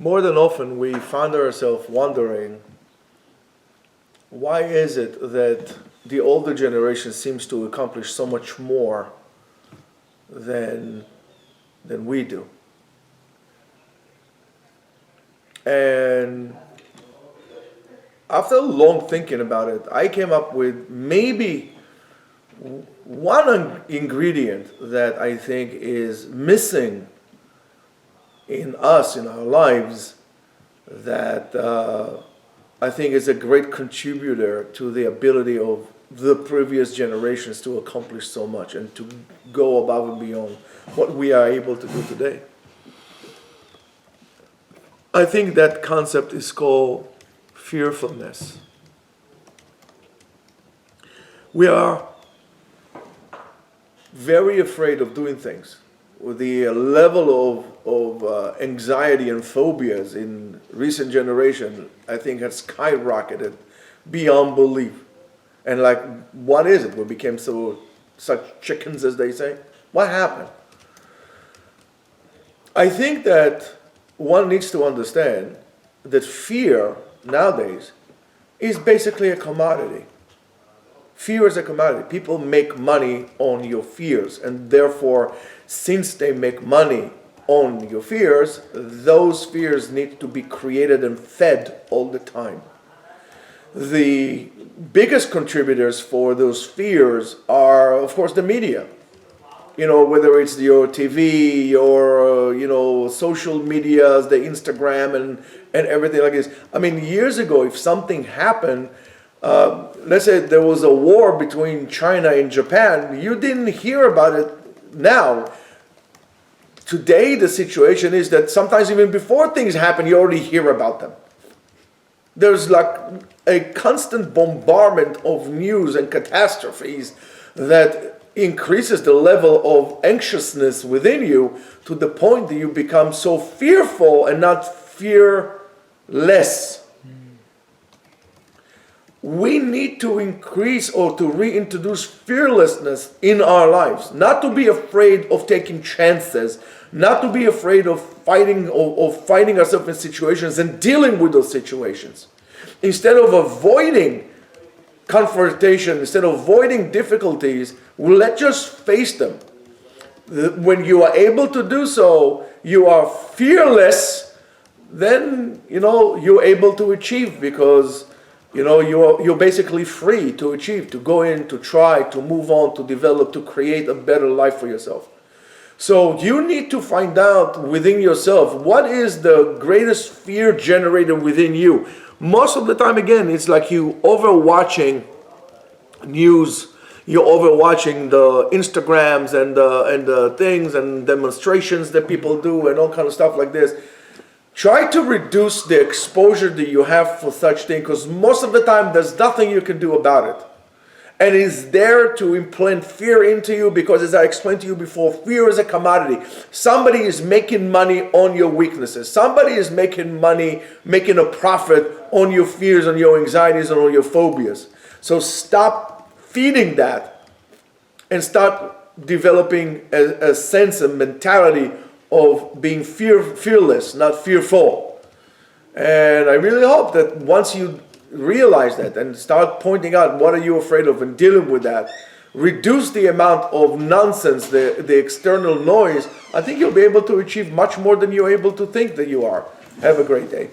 More than often, we find ourselves wondering, why is it that the older generation seems to accomplish so much more than we do? And after long thinking about it, I came up with maybe one ingredient that I think is missing in us, in our lives, that I think is a great contributor to the ability of the previous generations to accomplish so much and to go above and beyond what we are able to do today. I think that concept is called fearfulness. We are very afraid of doing things. The level of anxiety and phobias in recent generation, I think, has skyrocketed beyond belief. And what is it? We became such chickens, as they say. What happened? I think that one needs to understand that fear nowadays is basically a commodity. Fear is a commodity. People make money on your fears, and therefore, since they make money on your fears, those fears need to be created and fed all the time. The biggest contributors for those fears are, of course, the media. Whether it's your TV, your social medias, the Instagram, and everything like this. I mean, years ago, if something happened, let's say there was a war between China and Japan, you didn't hear about it now. Today, the situation is that sometimes even before things happen, you already hear about them. There's a constant bombardment of news and catastrophes that increases the level of anxiousness within you to the point that you become so fearful and not fearless. We need to increase or to reintroduce fearlessness in our lives. Not to be afraid of taking chances, not to be afraid of fighting ourselves in situations and dealing with those situations. Instead of avoiding confrontation, instead of avoiding difficulties, let's just face them. When you are able to do so, you are fearless, then you're able to achieve, because you're basically free to achieve, to go in, to try, to move on, to develop, to create a better life for yourself. So you need to find out within yourself, what is the greatest fear generator within you. Most of the time, again, it's like you overwatching news, you're overwatching the Instagrams and the things and demonstrations that people do and all kind of stuff like this. Try to reduce the exposure that you have for such things, because most of the time there's nothing you can do about it. And it's there to implant fear into you, because, as I explained to you before, fear is a commodity. Somebody is making money on your weaknesses. Somebody is making money, making a profit on your fears, on your anxieties, and on your phobias. So stop feeding that and start developing a sense, a mentality of being fearless, not fearful. And I really hope that once you realize that and start pointing out what are you afraid of and dealing with that, reduce the amount of nonsense, the external noise, I think you'll be able to achieve much more than you're able to think that you are. Have a great day.